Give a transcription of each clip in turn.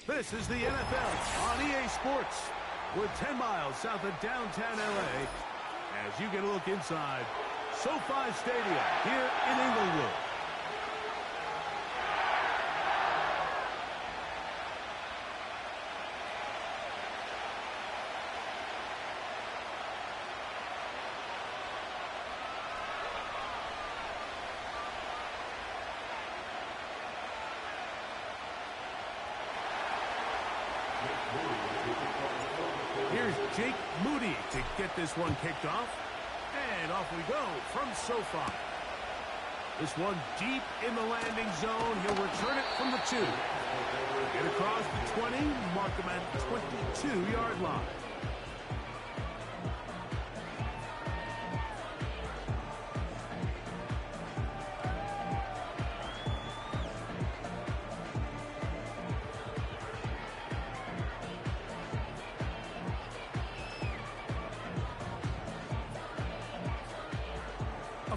This is the NFL on EA Sports. We're 10 miles south of downtown LA as you get a look inside SoFi Stadium here in Inglewood. Here's Jake Moody to get this one kicked off. And off we go from SoFi. This one deep in the landing zone. He'll return it from the 2. Get across the 20, mark him at the 22-yard line.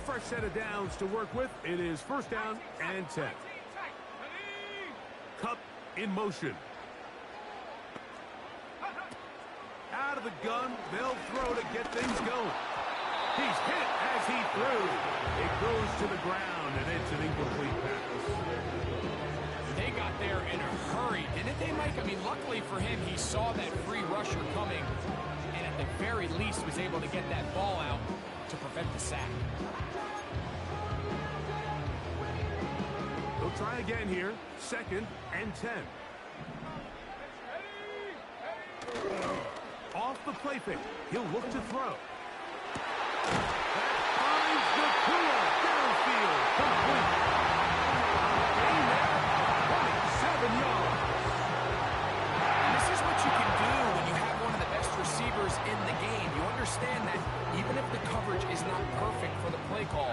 Fresh set of downs to work with. It is first down and 10. Kupp in motion. Out of the gun. They'll throw to get things going. He's hit as he threw. It goes to the ground, and it's an incomplete pass. They got there in a hurry, didn't they, Mike? I mean, luckily for him, he saw that free rusher coming, and at the very least was able to get that ball out to prevent the sack. They'll try again here. Second and 10. Off the play fake. He'll look to throw. That finds Nakua downfield. Complete. Gain there. 27 yards. And this is what you can do when you have one of the best receivers in the game. You understand that even if the coverage is not perfect for the play call,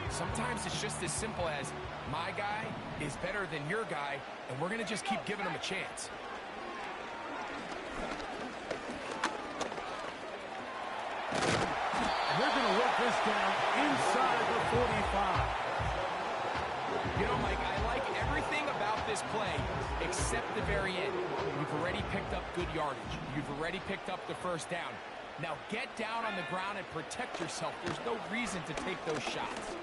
sometimes it's just as simple as my guy is better than your guy, and we're going to just keep giving him a chance. They're going to work this down inside the 45. You know, Mike, I like everything about this play except the very end. You've already picked up good yardage. You've already picked up the first down. Now get down on the ground and protect yourself. There's no reason to take those shots.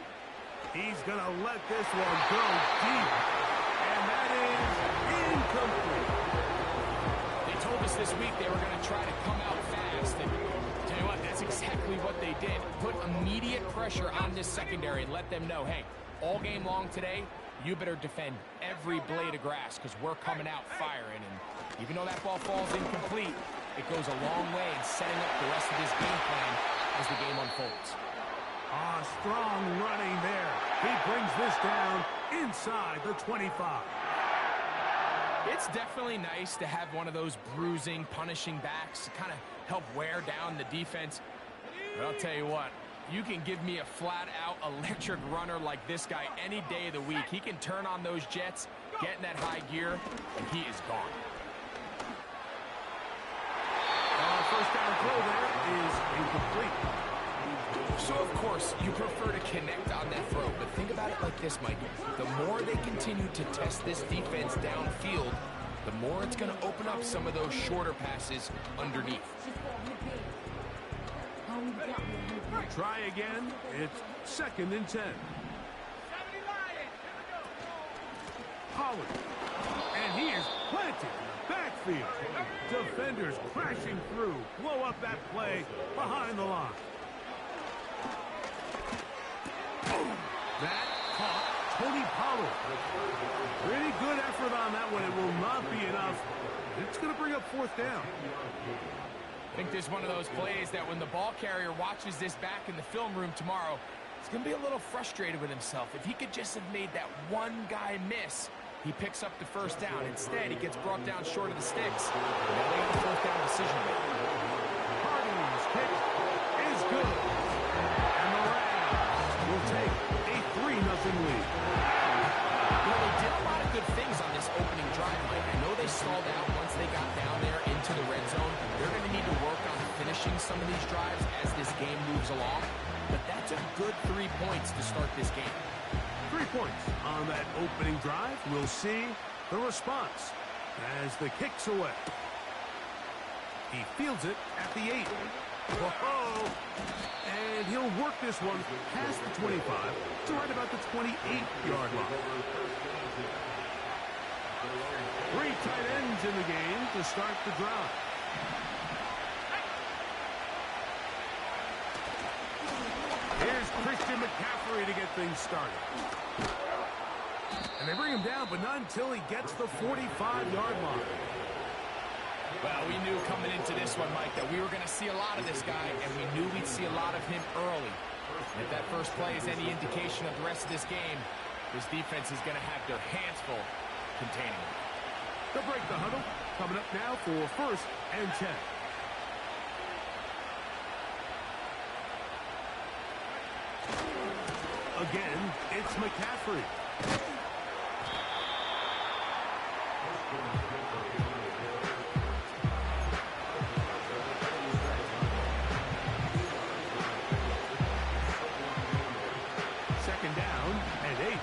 He's going to let this one go deep. And that is incomplete. They told us this week they were going to try to come out fast. And tell you what, that's exactly what they did. Put immediate pressure on this secondary and let them know, hey, all game long today, you better defend every blade of grass because we're coming out firing. And even though that ball falls incomplete, it goes a long way in setting up the rest of this game plan as the game unfolds. Strong running there. He brings this down inside the 25. It's definitely nice to have one of those bruising, punishing backs to kind of help wear down the defense. But I'll tell you what, you can give me a flat-out electric runner like this guy any day of the week. He can turn on those jets, get in that high gear, and he is gone. First down throw there is incomplete. So, of course, you prefer to connect on that throw, but think about it like this, Mike. The more they continue to test this defense downfield, the more it's going to open up some of those shorter passes underneath. Try again. It's second and 10. Pollard. And he is planted in the backfield. Defenders crashing through. Blow up that play behind the line. That caught Tony Pollard. Pretty good effort on that one. It will not be enough. It's going to bring up fourth down. I think this is one of those plays that when the ball carrier watches this back in the film room tomorrow, he's going to be a little frustrated with himself. If he could just have made that one guy miss, he picks up the first down. Instead, he gets brought down short of the sticks. Now they get the fourth down decision making. Harding's kick is good. And the Rams will take a 3-0 lead. You know, they did a lot of good things on this opening drive, Mike. I know they stalled out once they got down there into the red zone. They're going to need to work on finishing some of these drives as this game moves along. But that's a good 3 points to start this game. 3 points on that opening drive. We'll see the response. as the kick's away. He fields it at the 8. Whoa! And he'll work this one past the 25 to right about the 28-yard line. 3 tight ends in the game to start the drive. Here's Christian McCaffrey to get things started. And they bring him down, but not until he gets the 45-yard line. Well, we knew coming into this one, Mike, that we were going to see a lot of this guy, and we knew we'd see a lot of him early. And if that first play is any indication of the rest of this game, this defense is going to have their hands full containing him. They'll break the huddle. Coming up now for 1st and 10. Again, it's McCaffrey. Second down and 8.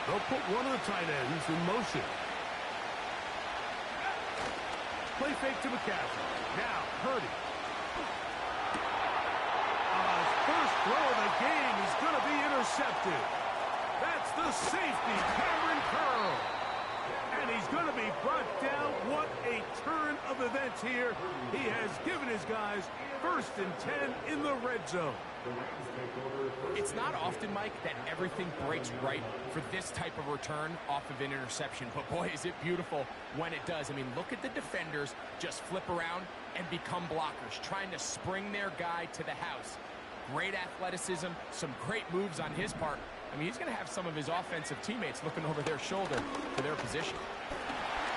They'll put one of the tight ends in motion. Play fake to McCaffrey. Now, Purdy. First throw of the game is going to be intercepted. That's the safety, Cameron Curl. And he's going to be brought down. What a turn of events here. He has given his guys 1st and 10 in the red zone. It's not often, Mike, that everything breaks right for this type of return off of an interception. But, boy, is it beautiful when it does. I mean, look at the defenders just flip around and become blockers, trying to spring their guy to the house. Great athleticism, some great moves on his part. I mean, he's going to have some of his offensive teammates looking over their shoulder for their position.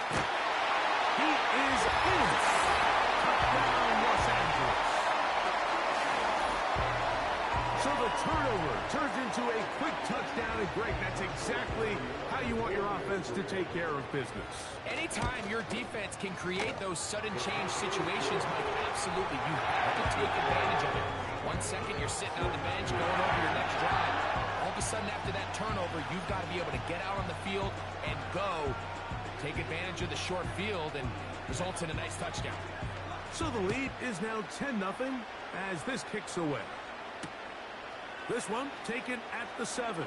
He is in. Touchdown, Los Angeles. So the turnover turns into a quick touchdown, and Greg, that's exactly how you want your offense to take care of business. Anytime your defense can create those sudden change situations, Mike, absolutely, you have to take advantage of it. 1 second, you're sitting on the bench, going over your next drive. All of a sudden, after that turnover, you've got to be able to get out on the field and go. Take advantage of the short field and results in a nice touchdown. So the lead is now 10-0 as this kicks away. This one taken at the 7.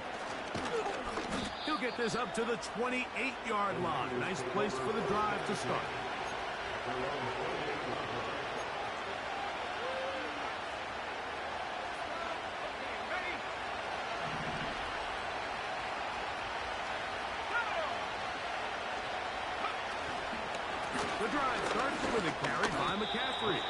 He'll get this up to the 28-yard line. Nice place for the drive to start. The drive starts with a carry by McCaffrey.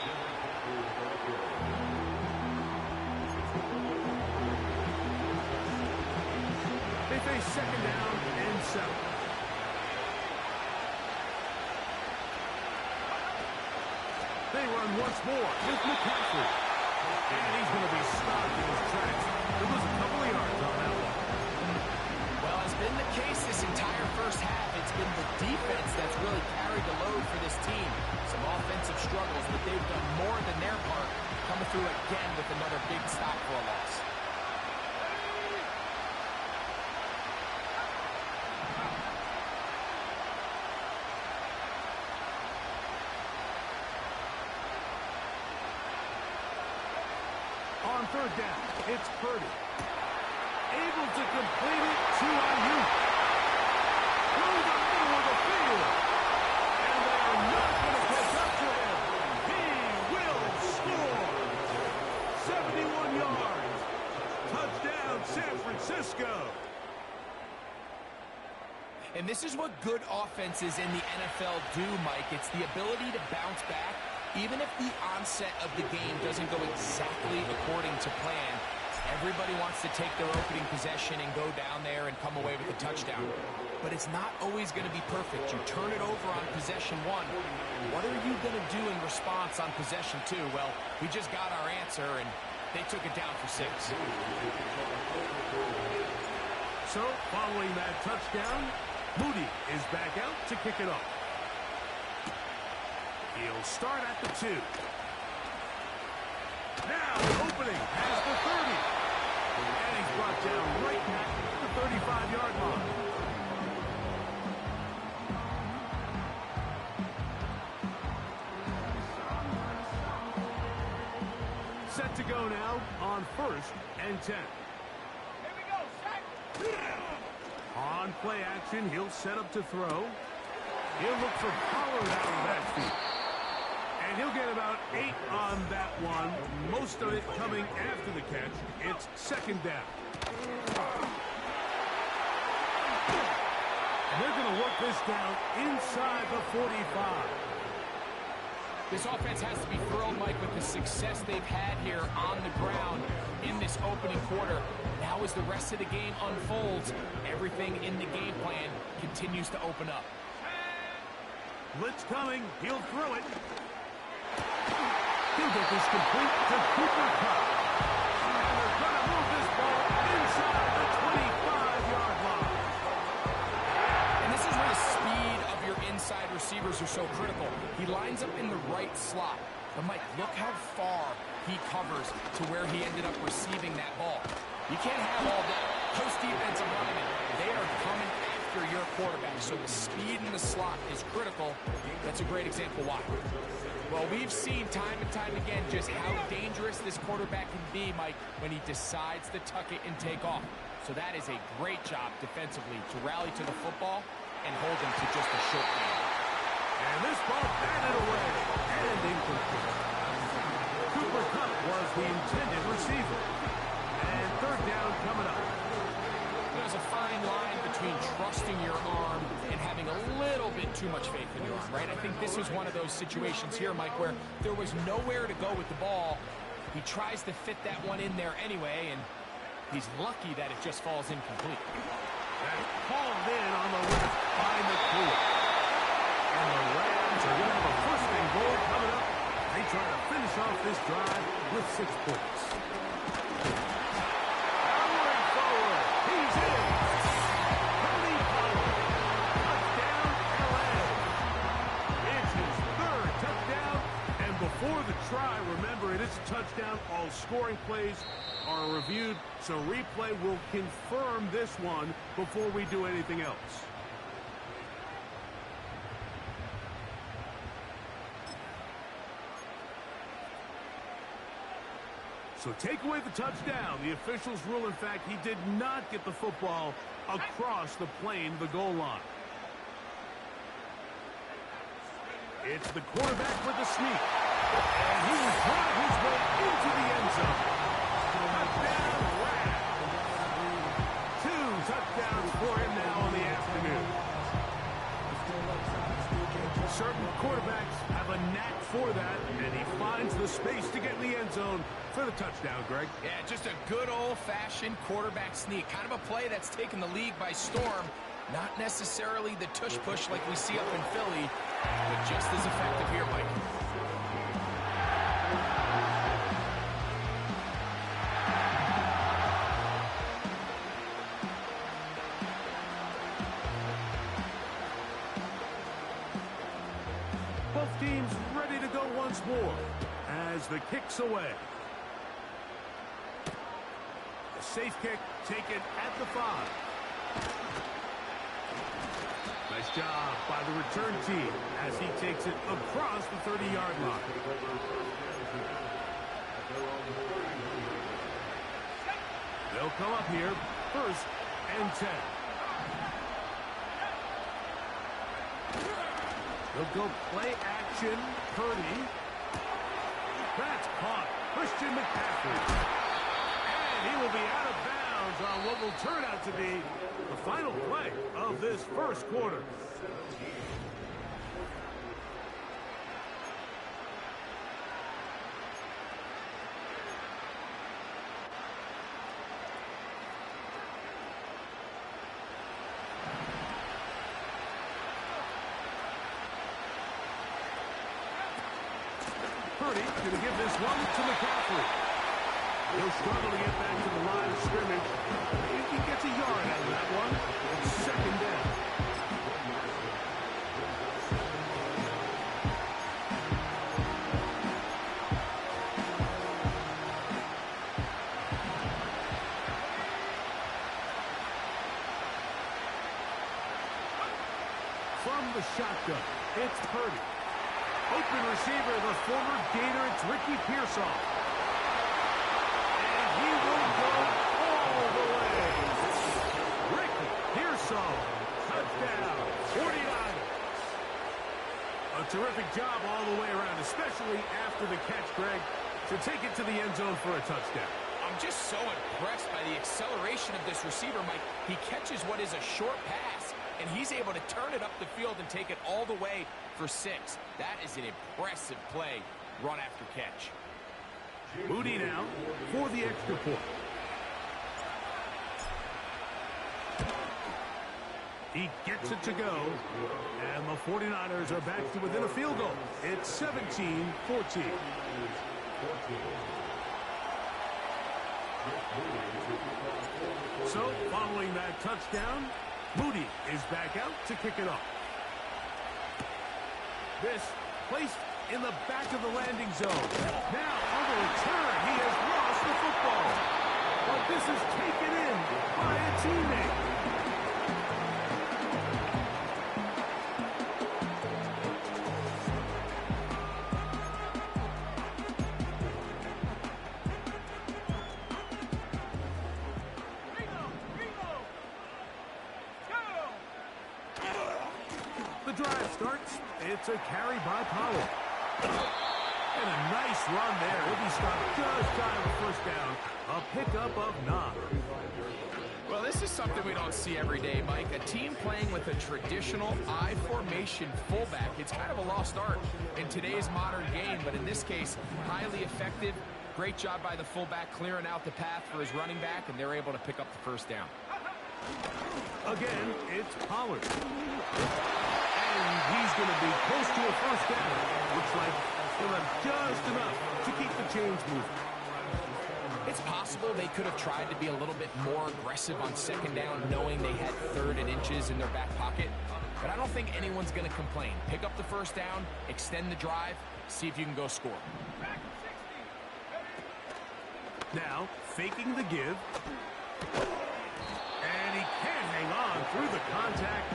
They face 2nd down and 7. They run once more with McCaffrey. And he's going to be stopped in his tracks. It was a couple of yards on that one. Well, it's been the case this entire first half. It's been the defense that's really carried the load for this team. Some offensive struggles, but they've done more than their part, coming through again with another big stop for a loss. On 3rd down, it's Purdy. Able to complete it to Ayuk. Through the middle of the field. And they are not going to catch up to him. He will score. 71 yards. Touchdown, San Francisco. And this is what good offenses in the NFL do, Mike. It's the ability to bounce back. Even if the onset of the game doesn't go exactly according to plan, everybody wants to take their opening possession and go down there and come away with a touchdown. But it's not always going to be perfect. You turn it over on possession 1. What are you going to do in response on possession 2? Well, we just got our answer, and they took it down for 6. So, following that touchdown, Moody is back out to kick it off. He'll start at the 2. Now, opening past the 30. And he's brought down right at the 35-yard line. Set to go now on 1st and 10. Here we go, set. On play action, he'll set up to throw. He'll look for Pollard out of the backfield. And he'll get about 8 on that one, most of it coming after the catch. It's 2nd down. And they're going to work this down inside the 45. This offense has to be thrilled, Mike, with the success they've had here on the ground in this opening quarter. Now as the rest of the game unfolds, everything in the game plan continues to open up. Blitz coming. He'll throw it. He'll get this complete to Cooper Kupp. And they're going to move this ball inside the 25-yard line. And this is where the speed of your inside receivers are so critical. He lines up in the right slot. But, Mike, look how far he covers to where he ended up receiving that ball. You can't have all that. Post defensive linemen, they are coming after your quarterback. So the speed in the slot is critical. That's a great example why. Well, we've seen time and time again just how dangerous this quarterback can be, Mike, when he decides to tuck it and take off. So that is a great job defensively to rally to the football and hold him to just a short game. And this ball batted away and incomplete. Cooper Kupp was the intended receiver. And 3rd down coming up. There's a fine line between trusting your arm and having a little bit too much faith in your arm, right? I think this was one of those situations here, Mike, where there was nowhere to go with the ball. He tries to fit that one in there anyway, and he's lucky that it just falls incomplete. That's called in on the left by McCool. And the Rams are going to have a 1st and goal coming up. They try to finish off this drive with 6 points. Powering forward. He's in. Tony Pollard. Touchdown, LA. It's his 3rd touchdown. And before the try, remember, it is a touchdown. All scoring plays are reviewed, so replay will confirm this one before we do anything else. So take away the touchdown. The officials rule, in fact, he did not get the football across the plane, the goal line. It's the quarterback with the sneak. And he will drive his way into the end zone. Touchdown, Rams. 2 touchdowns for him now in the afternoon. Certain quarterbacks have a knack for that, and he finds the space to get in the end zone for the touchdown, Greg. Yeah, just a good old-fashioned quarterback sneak. Kind of a play that's taken the league by storm. Not necessarily the tush-push like we see up in Philly, but just as effective here, Mike. Both teams ready to go once more as the kick's away. A safe kick taken at the 5. Nice job by the return team as he takes it across the 30-yard line. They'll come up here, 1st and 10. They'll go play action. Purdy. That's caught. Christian McCaffrey. And he will be out of bounds on what will turn out to be the final play of this 1st quarter. Purdy going to give this one to McCaffrey. He'll struggle to get back to the line of scrimmage. If he gets a yard out of that one, it's 2nd down. from the shotgun. It's Purdy. Open receiver, the former Gator, it's Ricky Pearsall. And he will go all the way. Ricky Pearsall, touchdown, 49ers. A terrific job all the way around, especially after the catch, Greg, to take it to the end zone for a touchdown. I'm just so impressed by the acceleration of this receiver, Mike. He catches what is a short pass, and he's able to turn it up the field and take it all the way for 6. That is an impressive play, run after catch. Moody now for the extra point. He gets it to go, and the 49ers are back to within a field goal. It's 17-14. So, following that touchdown, Moody is back out to kick it off. This placed in the back of the landing zone. Now, on the return, he has lost the football. But this is taken in by a teammate. The drive starts. It's a carry by Pollard. And a nice run there. He'll be stopped just shy of a first down. A pickup of 9. Well, this is something we don't see every day, Mike. A team playing with a traditional I formation fullback. It's kind of a lost art in today's modern game, but in this case, highly effective. Great job by the fullback clearing out the path for his running back, and they're able to pick up the first down. Again, it's Pollard. And he's going to be close to a first down. Looks like he'll have just enough to keep the chains moving. It's possible they could have tried to be a little bit more aggressive on second down, knowing they had 3rd and inches in their back pocket. But I don't think anyone's going to complain. Pick up the first down, extend the drive, see if you can go score. Now, faking the give. And he can't hang on through the contact.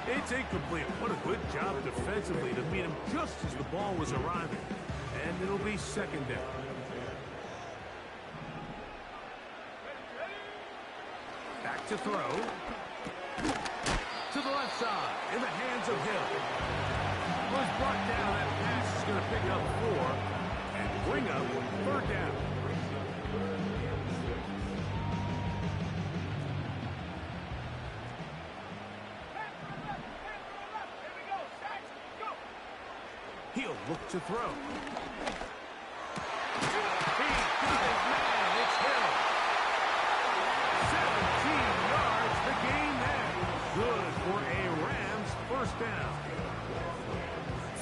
It's incomplete. What a good job defensively to beat him just as the ball was arriving. And it'll be second down. Back to throw. To the left side. In the hands of Hill. Was brought down. That pass is going to pick up 4. And bring up 3rd down. He'll look to throw. He got his man. It's Hill. 17 yards to gain there. Good for a Rams first down.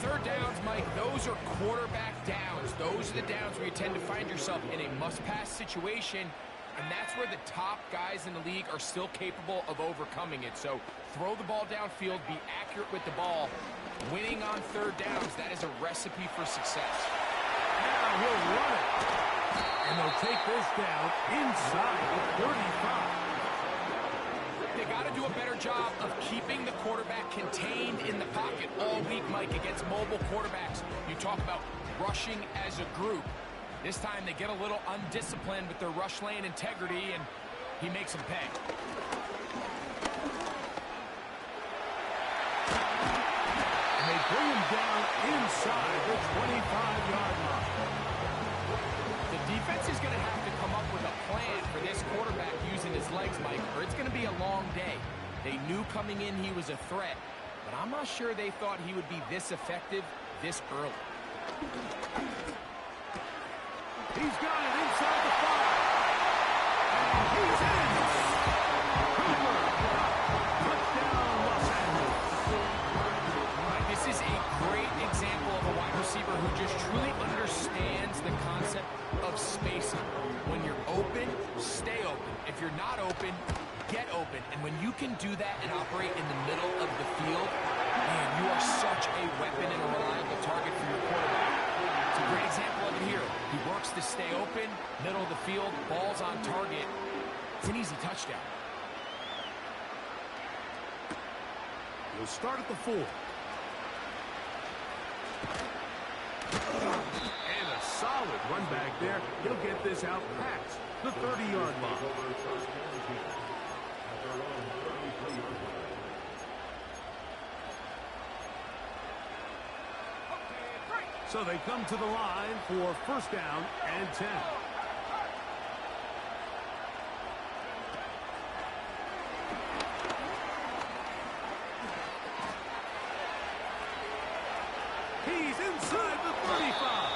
3rd downs, Mike, those are quarterback downs. Those are the downs where you tend to find yourself in a must-pass situation, and that's where the top guys in the league are still capable of overcoming it. So throw the ball downfield, be accurate with the ball. Winning on 3rd downs, that is a recipe for success. Now he'll run it. And they'll take this down inside the 35. They got to do a better job of keeping the quarterback contained in the pocket all week, Mike, against mobile quarterbacks. You talk about rushing as a group. This time they get a little undisciplined with their rush lane integrity, and he makes them pay. Bring him down inside the 25-yard line. The defense is going to have to come up with a plan for this quarterback using his legs, Mike, or it's going to be a long day. They knew coming in he was a threat, but I'm not sure they thought he would be this effective this early. He's got it inside the 5. And he's in. Cooper. Touchdown, Los Angeles. This is a great example of a wide receiver who just truly understands the concept of spacing. When you're open, stay open. If you're not open, get open. And when you can do that and operate in the middle of the field, man, you are such a weapon and a reliable target for your quarterback. It's a great example of it here. He works to stay open, middle of the field, ball's on target. It's an easy touchdown. He'll start at the 4. And a solid run back there. He'll get this out past the 30-yard line. So they come to the line for first down and 10. He's inside the 35.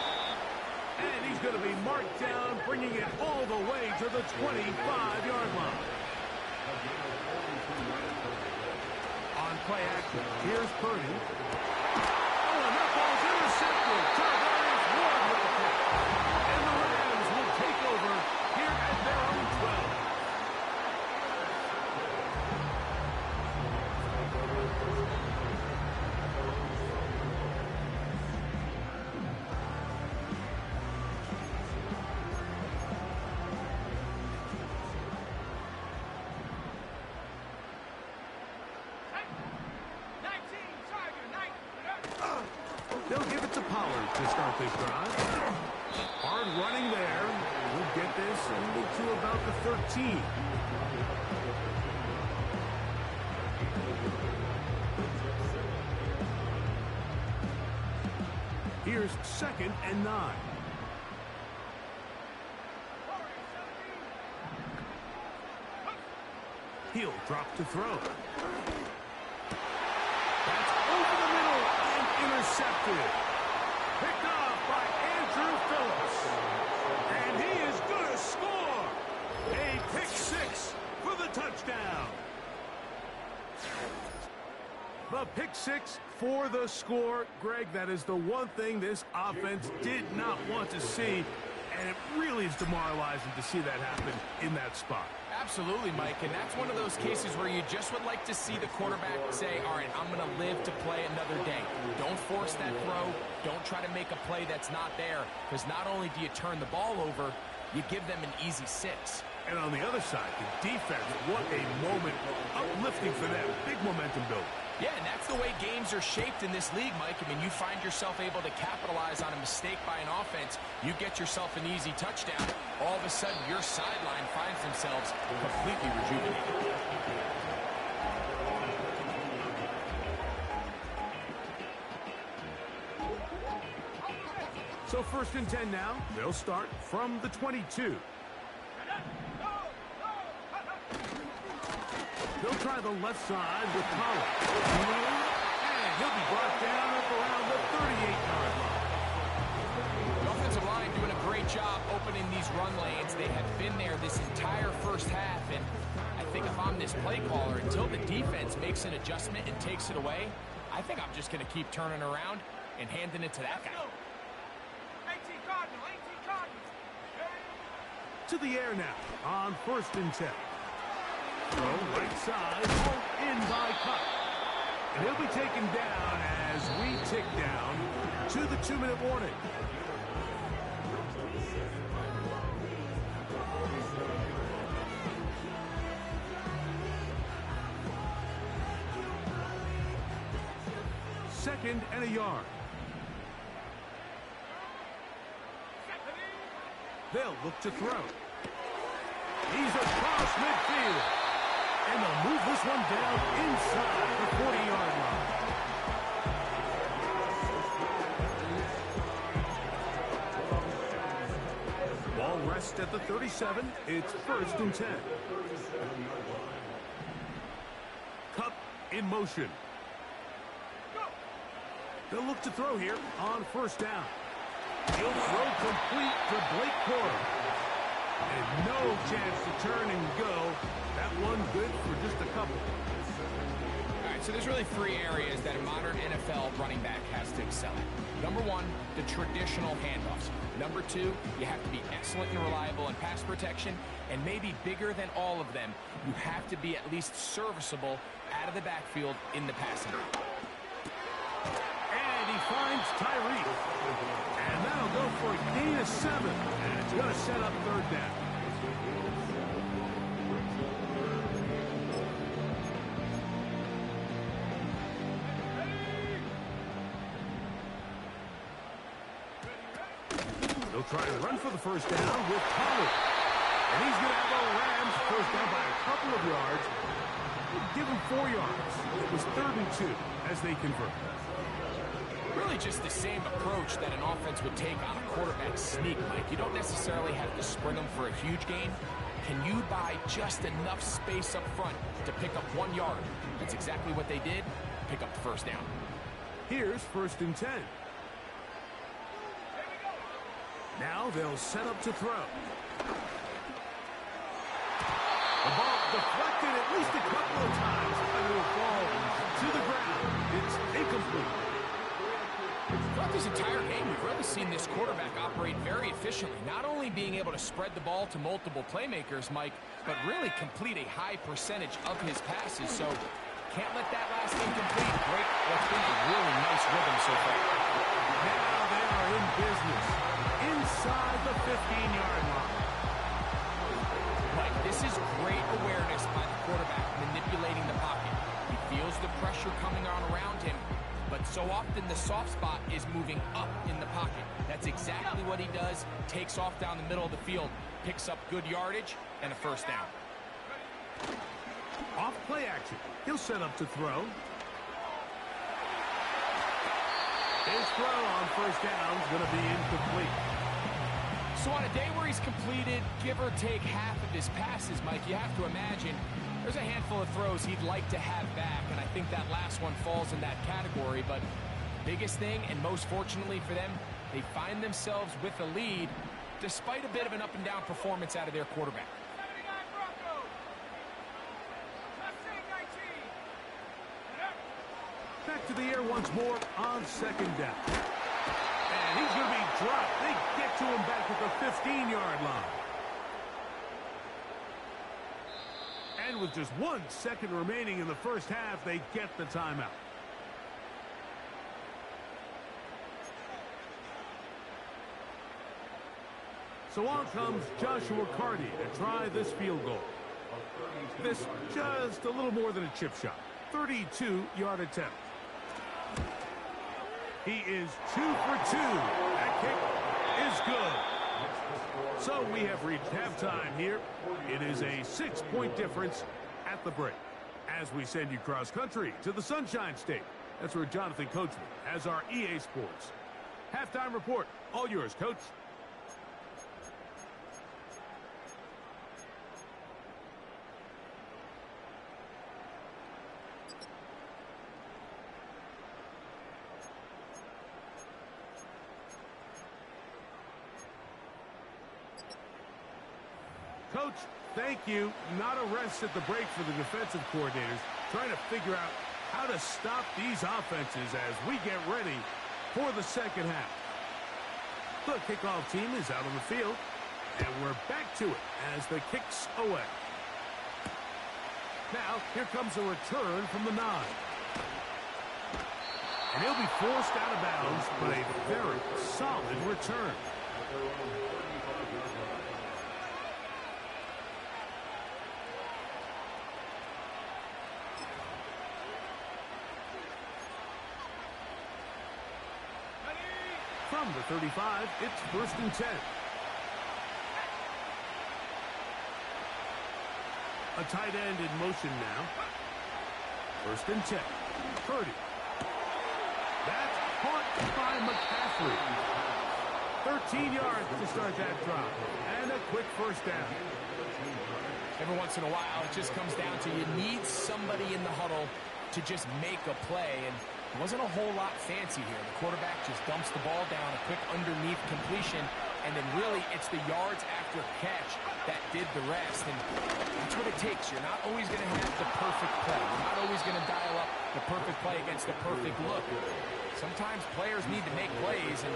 And he's going to be marked down, bringing it all the way to the 25-yard line. On play action, here's Purdy. Oh, and that ball's intercepted. Tarvarius Ward with the pick. And the Rams will take over here at their own 12. They'll give it to Pollard to start this drive. Hard running there. We'll get this to about the 13. Here's 2nd and 9. He'll drop to throw. That's over the middle and intercepted. Picked off by Andrew Phillips. And he is going to score. A pick 6 for the touchdown. The pick 6 for the score. Greg, that is the one thing this offense did not want to see. And it really is demoralizing to see that happen in that spot. Absolutely, Mike, and that's one of those cases where you just would like to see the quarterback say, all right, I'm going to live to play another day. Don't force that throw. Don't try to make a play that's not there, because not only do you turn the ball over, you give them an easy 6. And on the other side, the defense, what a moment, uplifting for them. Big momentum building. Yeah, and that's the way games are shaped in this league, Mike. I mean, you find yourself able to capitalize on a mistake by an offense. You get yourself an easy touchdown. All of a sudden, your sideline finds themselves completely rejuvenated. So 1st and 10 now. They'll start from the 22. They'll try the left side with Pollard. And he'll be brought down up around the 38-yard line. The offensive line doing a great job opening these run lanes. They have been there this entire first half, and I think if I'm this play caller, until the defense makes an adjustment and takes it away, I think I'm just going to keep turning around and handing it to that guy. 18 Cardinal, 18 Cardinal. To the air now on 1st and 10. Throw right side, in by Kupp. And he'll be taken down as we tick down to the 2-minute warning. Second and a yard. They'll look to throw. He's across midfield. And they'll move this one down inside the 40-yard line. Ball rests at the 37. It's 1st and 10. Kupp in motion. They'll look to throw here on 1st down. He'll throw complete to Blake Corum. And no chance to turn and go. That one good for just a couple. All right, so there's really 3 areas that a modern NFL running back has to excel at. Number 1, the traditional handoffs. Number 2, you have to be excellent and reliable in pass protection. And maybe bigger than all of them, you have to be at least serviceable out of the backfield in the passing game. And he finds Tyreek. And that'll go for a gain of 7. And it's going to set up 3rd down. He'll try to run for the first down with Pollard. And he's going to have a Rams first down by a couple of yards. Give him 4 yards. It was 3rd and 2 as they convert. Really just the same approach that an offense would take on a quarterback sneak, Mike. You don't necessarily have to spring them for a huge gain. Can you buy just enough space up front to pick up 1 yard? That's exactly what they did. Pick up the first down. Here's 1st and 10. Now they'll set up to throw. The ball deflected at least a couple of times. And it will fall to the ground. It's incomplete. Throughout this entire game, we've really seen this quarterback operate very efficiently, not only being able to spread the ball to multiple playmakers, Mike, but really complete a high percentage of his passes. So can't let that last incomplete break what's been a really nice rhythm so far. Now they are in business inside the 15-yard line. Mike, this is great awareness by the quarterback manipulating the pocket. He feels the pressure coming on around him, but so often the soft spot is moving up in the pocket. That's exactly what he does. Takes off down the middle of the field, picks up good yardage, and a first down. Off play action. He'll set up to throw. His throw on first down is going to be incomplete. So on a day where he's completed, give or take half of his passes, Mike, you have to imagine there's a handful of throws he'd like to have back, and I think that last one falls in that category. But biggest thing, and most fortunately for them, they find themselves with a lead despite a bit of an up-and-down performance out of their quarterback. Back to the air once more on 2nd down. And he's going to be dropped. They get to him back at the 15-yard line. And with just 1 second remaining in the first half, they get the timeout. So on comes Joshua Carty to try this field goal. This just a little more than a chip shot. 32-yard attempt. He is 2 for 2. That kick is good. So we have reached halftime here. It is a 6-point difference at the break. As we send you cross country to the Sunshine State. That's where Jonathan Coachman has our EA Sports halftime report. All yours, Coach. Coach, thank you. Not a rest at the break for the defensive coordinators, trying to figure out how to stop these offenses as we get ready for the second half. The kickoff team is out on the field, and we're back to it as the kick's away. Now, here comes a return from the 9. And he'll be forced out of bounds, but a very solid return. From the 35, it's 1st and 10. A tight end in motion now. 1st and 10. Purdy. That's caught by McCaffrey. 13 yards to start that drop. And a quick first down. Every once in a while, it just comes down to you need somebody in the huddle to just make a play. And it wasn't a whole lot fancy here. The quarterback just dumps the ball down, a quick underneath completion, and then really it's the yards after catch that did the rest. And that's what it takes. You're not always going to have the perfect play. You're not always going to dial up the perfect play against the perfect look. Sometimes players need to make plays, and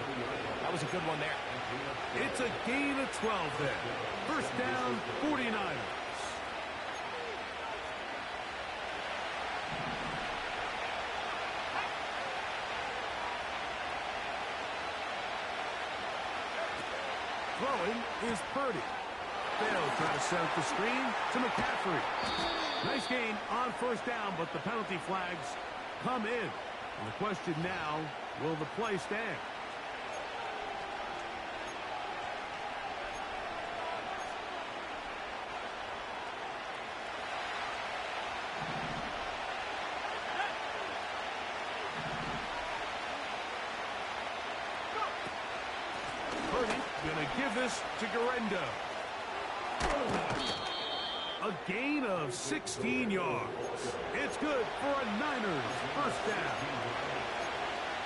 that was a good one there. It's a gain of 12 there. First down, 49ers. Throwing is Purdy. They'll try to set up the screen to McCaffrey. Nice gain on first down, but the penalty flags come in. And the question now, will the play stand? give this to Guerrero. A gain of 16 yards. It's good for a Niners first down.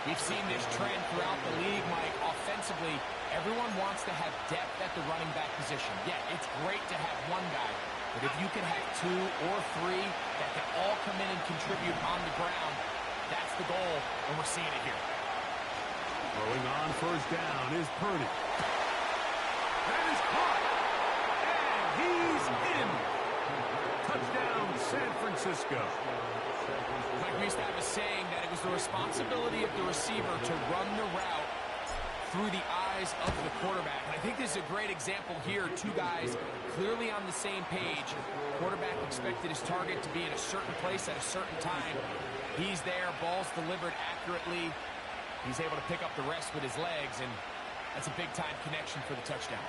We've seen this trend throughout the league, Mike. Offensively, everyone wants to have depth at the running back position. Yeah, it's great to have one guy, but if you can have two or three that can all come in and contribute on the ground, that's the goal, and we're seeing it here. Throwing on first down is Purdy. That is caught. And he's in. Touchdown, San Francisco. Like we used to have a saying that it was the responsibility of the receiver to run the route through the eyes of the quarterback. And I think this is a great example here. Two guys clearly on the same page. Quarterback expected his target to be in a certain place at a certain time. He's there, ball's delivered accurately. He's able to pick up the rest with his legs, and that's a big-time connection for the touchdown.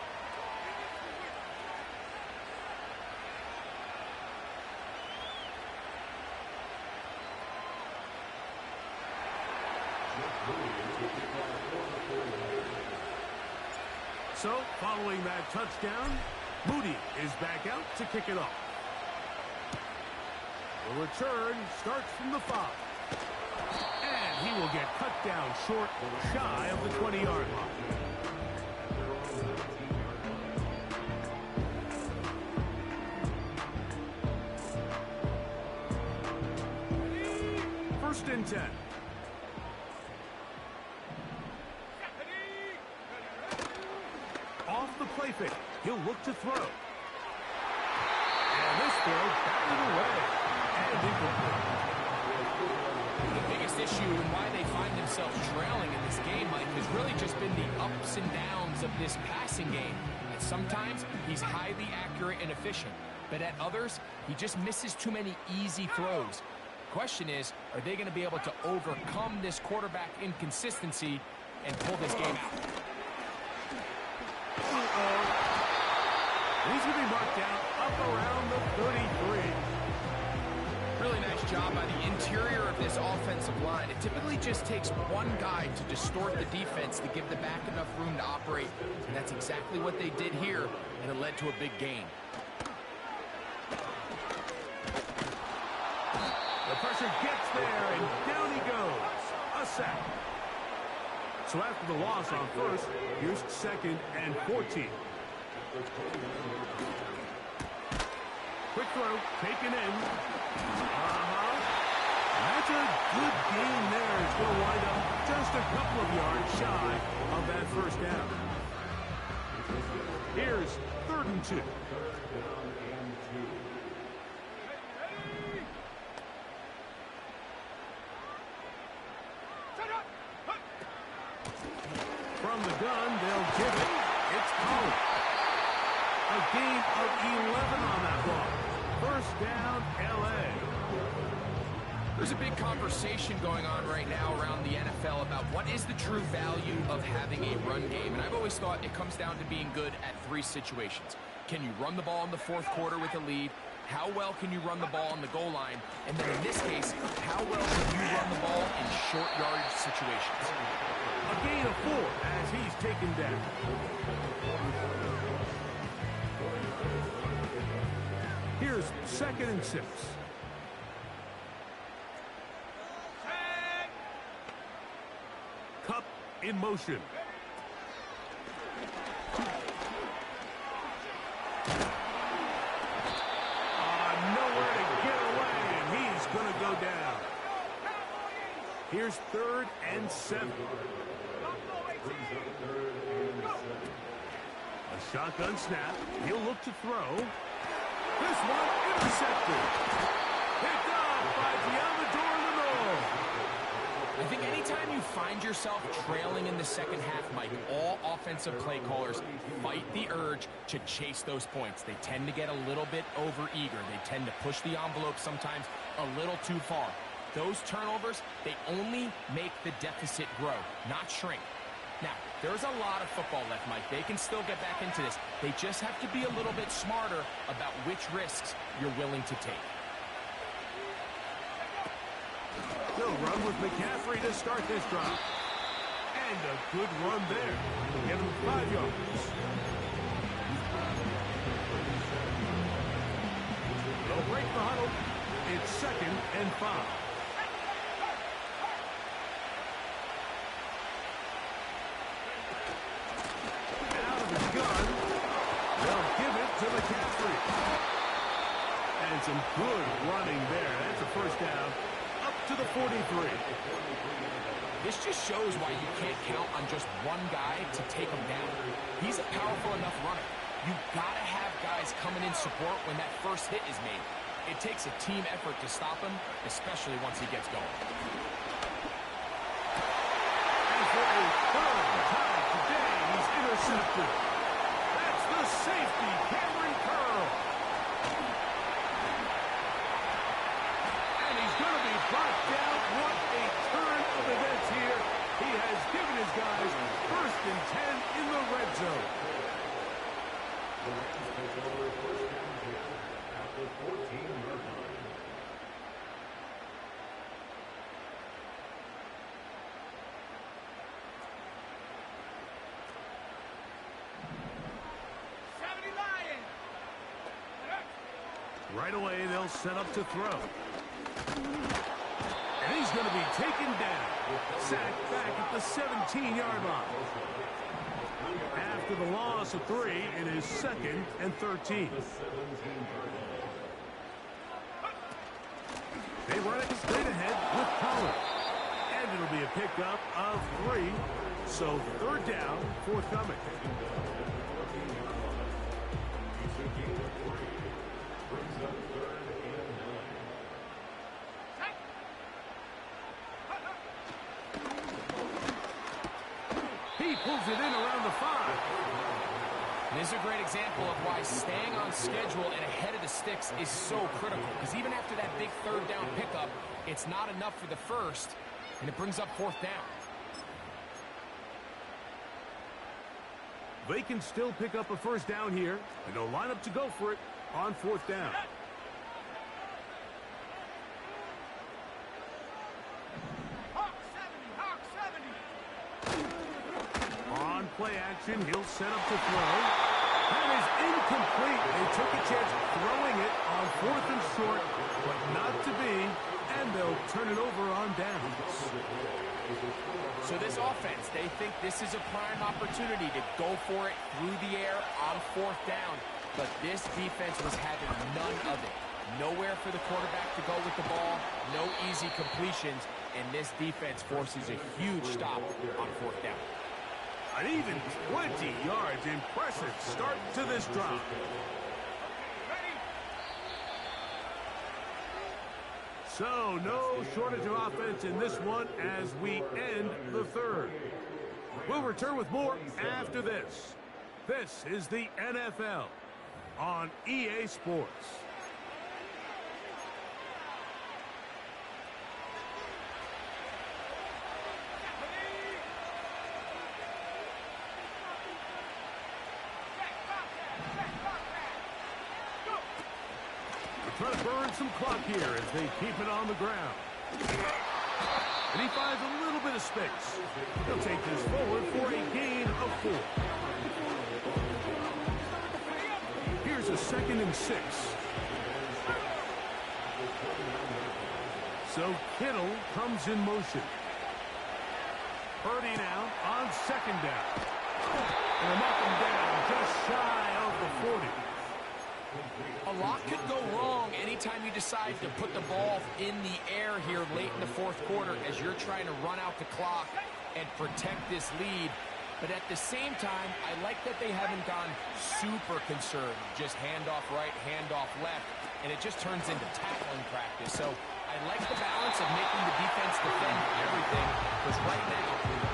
So, following that touchdown, Moody is back out to kick it off. The return starts from the 5. And he will get cut down short, shy of the 20-yard line. First and 10. Off the play fake. He'll look to throw. And this throw batted away. And incomplete. The biggest issue and why they find themselves trailing in this game, Mike, has really just been the ups and downs of this passing game. And sometimes he's highly accurate and efficient, but at others, he just misses too many easy throws. Question is, are they going to be able to overcome this quarterback inconsistency and pull this game out? He's going to be marked down up around the 33. Really nice job by the interior of this offensive line. It typically just takes one guy to distort the defense to give the back enough room to operate. And that's exactly what they did here, and it led to a big gain. The pressure gets there, and down he goes. A sack. So after the loss on first, here's 2nd and 14. Quick throw, taken in. That's a good gain there. It's going to wind up just a couple of yards shy of that first down. Here's 3rd and 2. From the gun, they'll give it. It's Collins. A gain of 11 on that ball. First down, L.A. There's a big conversation going on right now around the NFL about what is the true value of having a run game. And I've always thought it comes down to being good at 3 situations. Can you run the ball in the 4th quarter with a lead? How well can you run the ball on the goal line? And then in this case, how well can you run the ball in short yardage situations? A gain of 4 as he's taken down. Here's 2nd and 6. Cup in motion. Nowhere to get away, and he's going to go down. Here's 3rd and 7. A shotgun snap. He'll look to throw. This one intercepted. Picked off by Diamador Lenore. I think anytime you find yourself trailing in the second half, Mike, all offensive play callers fight the urge to chase those points. They tend to get a little bit overeager. They tend to push the envelope sometimes a little too far. Those turnovers, they only make the deficit grow, not shrink. Now, there's a lot of football left, Mike. They can still get back into this. They just have to be a little bit smarter about which risks you're willing to take. They'll run with McCaffrey to start this drive. And And a good run there. Give him 5 yards. They'll break the huddle. It's 2nd and 5. Out of his gun. They'll give it to McCaffrey. And some good running there. That's a first down. Up to the 43. This just shows why you can't count on just one guy to take him down. He's a powerful enough runner. You've got to have guys coming in support when that first hit is made. It takes a team effort to stop him, especially once he gets going. And for a third time today, he's intercepted. That's the safety, Cameron Curl. And he's going to be brought down. What a turn of events here. He has given his guys 1st and 10 in the red zone. The Rams take over 1st and 10 at the 14-yard line. Right away, they'll set up to throw. And he's going to be taken down. Sacked back at the 17-yard line. After the loss of 3, it is 2nd and 13. They run it straight ahead with Pollard. And it'll be a pickup of 3. So 3rd down, forthcoming. He pulls it in around the 5. And this is a great example of why staying on schedule and ahead of the sticks is so critical. Because even after that big 3rd down pickup, it's not enough for the first, and it brings up 4th down. They can still pick up a 1st down here, and they'll line up to go for it on 4th down. On play action, he'll set up to throw. That is incomplete. They took a chance throwing it on 4th and short, but not to be, and they'll turn it over on downs. So this offense, they think this is a prime opportunity to go for it through the air on 4th down, but this defense was having none of it. Nowhere for the quarterback to go with the ball, no easy completions, and this defense forces a huge stop on 4th down. An even 20 yards. Impressive start to this drive. So, no shortage of offense in this one as we end the 3rd. We'll return with more after this. This is the NFL on EA Sports. Trying to burn some clock here as they keep it on the ground. And he finds a little bit of space. He'll take this forward for a gain of 4. Here's a 2nd and 6. So Kittle comes in motion. Purdy now on 2nd down. And they'll knock him down just shy of the 40. A lot could go wrong anytime you decide to put the ball in the air here late in the 4th quarter as you're trying to run out the clock and protect this lead. But at the same time, I like that they haven't gone super conservative. Just handoff right, handoff left, and it just turns into tackling practice. So I like the balance of making the defense defend everything, because right now,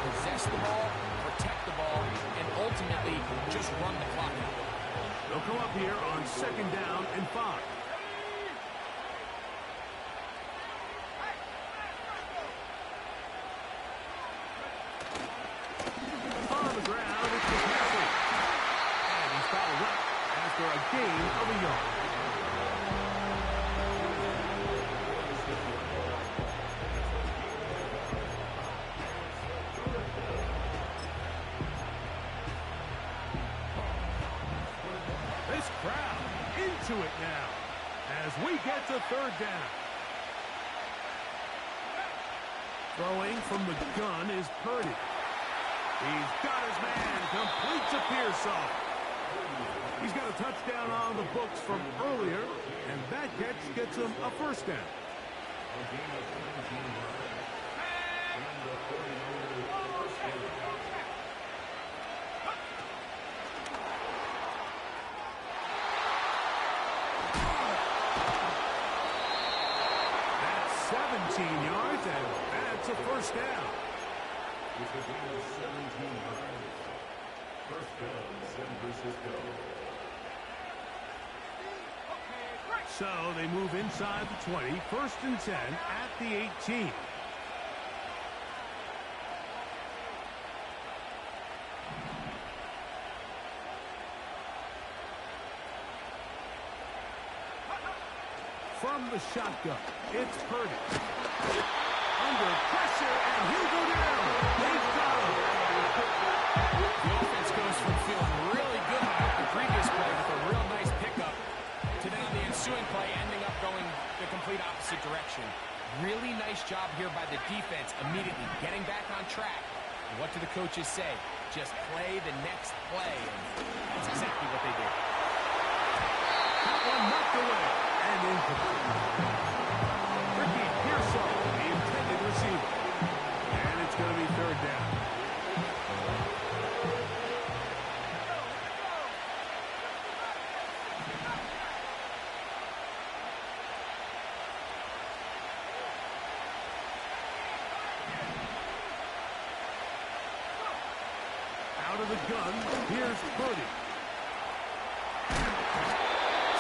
possess the ball, protect the ball, and ultimately just run the clock out. They'll come up here on 2nd down and 5. On the ground, it's McCaffrey. And he's fouled up after a gain of a yard. That's a third down. Throwing from the gun is Purdy. He's got his man. Completes a Pearsall. He's got a touchdown on the books from earlier, and that catch gets him a first down. That's 17 yards, and that's a first down. With a gain of 17 yards. First down, San Francisco. So they move inside the 20, first and 10 at the 18. From the shotgun, it's Purdy. Under pressure, and he'll go down. They've got him. The offense goes from feeling really good about the previous play with a real nice pickup to then on the ensuing play ending up going the complete opposite direction. Really nice job here by the defense immediately getting back on track. And what do the coaches say? Just play the next play. And that's exactly what they did. That one knocked away and incomplete. Ricky Pearsall, the intended receiver. And it's going to be third down. Out of the gun, here's Purdy.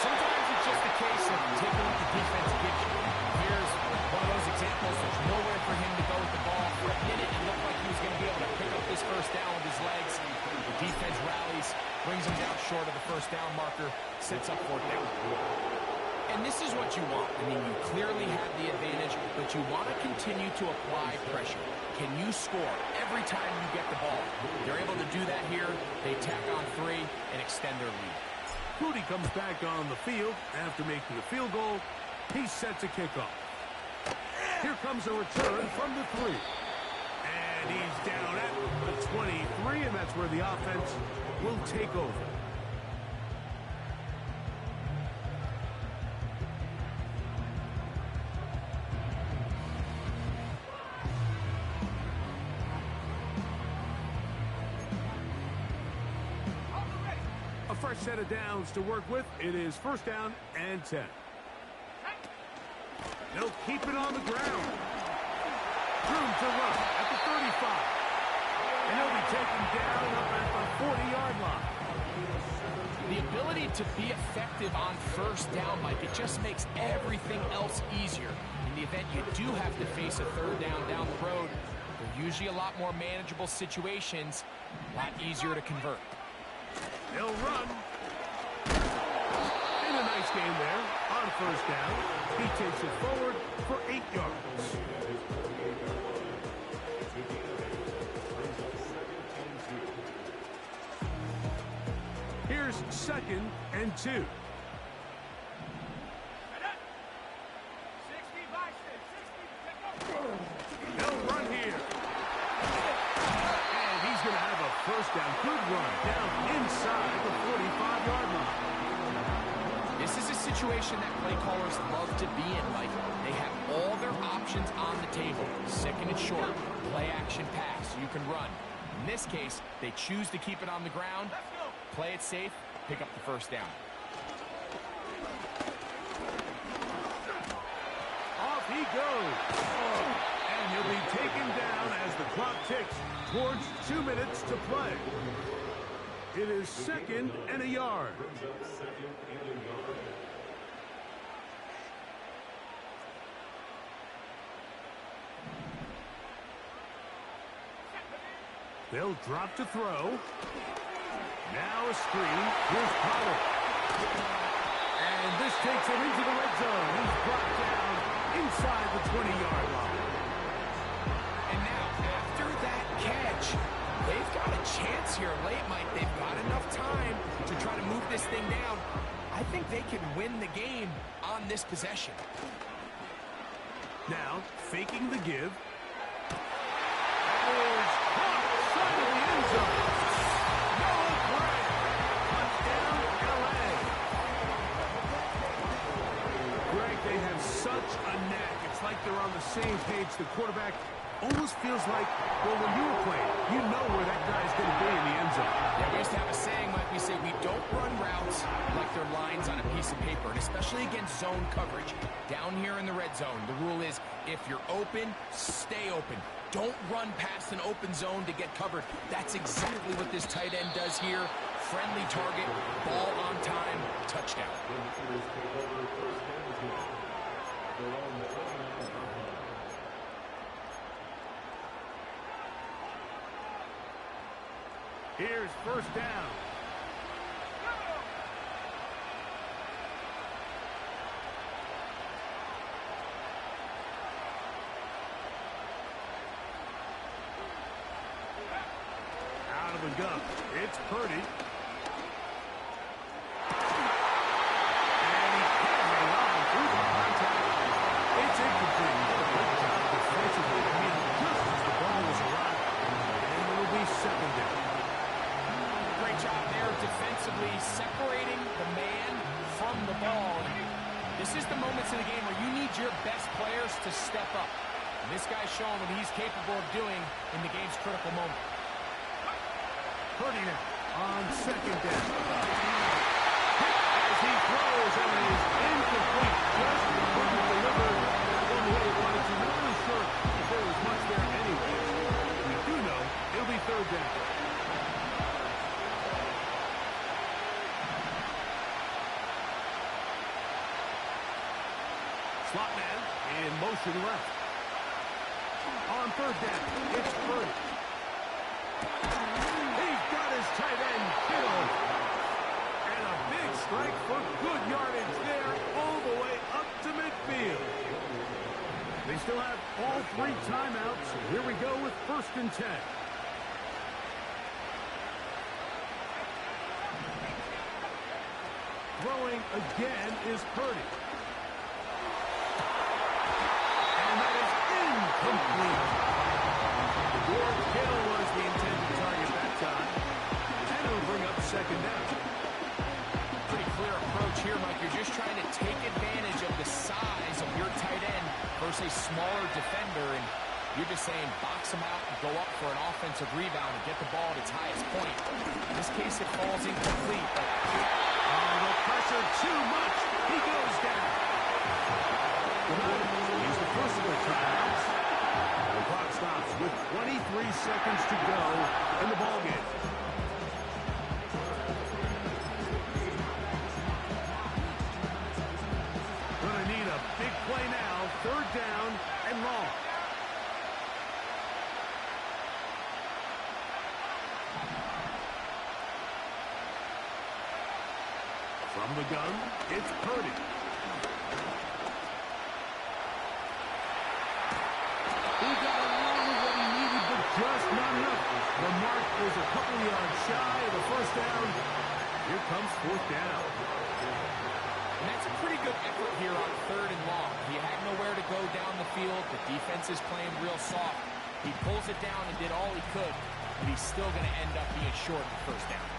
Sometimes it's just a case of taking what the defense gives you. Here's one of those examples. There's nowhere for him to go with the ball. For a minute, it looked like he was going to be able to pick up this first down with his legs. The defense rallies, brings him down short of the first down marker, sets up fourth down. And this is what you want. I mean, you clearly have the advantage, but you want to continue to apply pressure. Can you score every time you get the ball? They're able to do that here. They tack on 3 and extend their lead. Purdy comes back on the field after making a field goal. He sets a kickoff. Here comes a return from the 3. And he's down at the 23, and that's where the offense will take over. A fresh set of downs to work with. It is first down and 10. They'll keep it on the ground. Room to run at the 35. And he'll be taken down up at the 40-yard line. The ability to be effective on first down, Mike, it just makes everything else easier. In the event you do have to face a third down the road, they're usually a lot more manageable situations, a lot easier to convert. They'll run. In a nice game there on first down. He takes it forward for 8 yards. Here's second and 2. 60 by 6, 60, They'll run here. And he's going to have a first down. Good run down inside the 45-yard line. This is a situation that play callers love to be in, Mike. They have all their options on the table. Second and short, play action pass. You can run. In this case, they choose to keep it on the ground, play it safe, pick up the first down. Off he goes. And he'll be taken down as the clock ticks towards 2 minutes to play. It is second and a yard. They'll drop to throw. Now a screen. Here's Pollard. And this takes him into the red zone. He's brought down inside the 20-yard line. And now, after that catch, they've got a chance here late, Mike. They've got enough time to try to move this thing down. I think they can win the game on this possession. Now, faking the give. That is caught side of the end zone. Noah Gray. Touchdown, L.A. Greg, they have such a knack. It's like they're on the same page. The quarterback almost feels like, well, when you were playing, you know where that guy's going to be in the end zone. Yeah, we used to have a saying, Mike. We say we don't run routes like they're lines on a piece of paper, and especially against zone coverage. Down here in the red zone, the rule is if you're open, stay open. Don't run past an open zone to get covered. That's exactly what this tight end does here. Friendly target, ball on time, touchdown. Here's first down. Out of the gun. It's Purdy. And he can't hang on through the contact. It's incomplete. Good job defensively. I mean, just as the ball was arriving. And it'll be second down. Great job there defensively, separating the man from the ball. This is the moments in the game where you need your best players to step up. And this guy's showing what he's capable of doing in the game's critical moment. Purdy now on second down. As he throws, and it is incomplete. Just couldn't deliver one way he wanted to. Not really sure if there was much there anyway. We do know it'll be third down. Slot man in motion left. On third down, it's Purdy. He's got his tight end killed. And a big strike for good yardage there all the way up to midfield. They still have all three timeouts. Here we go with 1st and 10. Throwing again is Purdy. Complete. George Hill was the intended target that time. And it'll bring up second down. Pretty clear approach here, Mike. You're just trying to take advantage of the size of your tight end versus a smaller defender. And you're just saying box him out and go up for an offensive rebound and get the ball at its highest point. In this case, it falls incomplete. But the pressure too much. He goes down. He's the personal timeouts. The clock stops with 23 seconds to go in the ballgame. Gonna need a big play now. Third down and long. From the gun, it's Purdy. He got along with what he needed, but just not enough. The mark is a couple yards shy of the first down. Here comes fourth down. And that's a pretty good effort here on third and long. He had nowhere to go down the field. The defense is playing real soft. He pulls it down and did all he could, but he's still going to end up being short of the first down.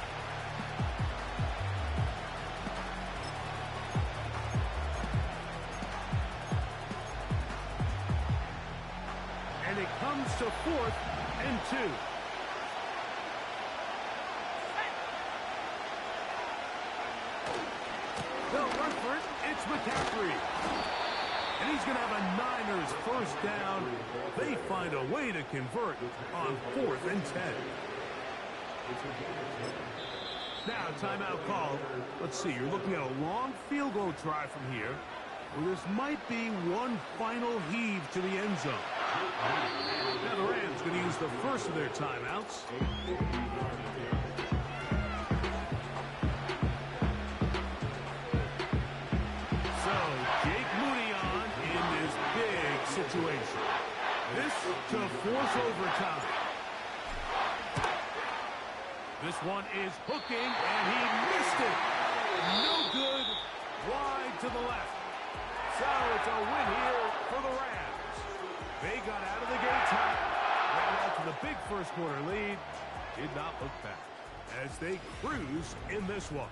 And it comes to 4th and 2. They'll run for it. It's McCaffrey. And he's going to have a Niners first down. They find a way to convert on 4th and 10. Now, timeout called. Let's see, you're looking at a long field goal try from here. Well, this might be one final heave to the end zone. Now the Rams going to use the first of their timeouts. So, Jake Moody on in this big situation. This to force overtime. This one is hooking, and he missed it. No good. Wide to the left. So it's a win here for the Rams. They got out of the gates hot. Ran out to the big first quarter lead. Did not look back as they cruise in this one.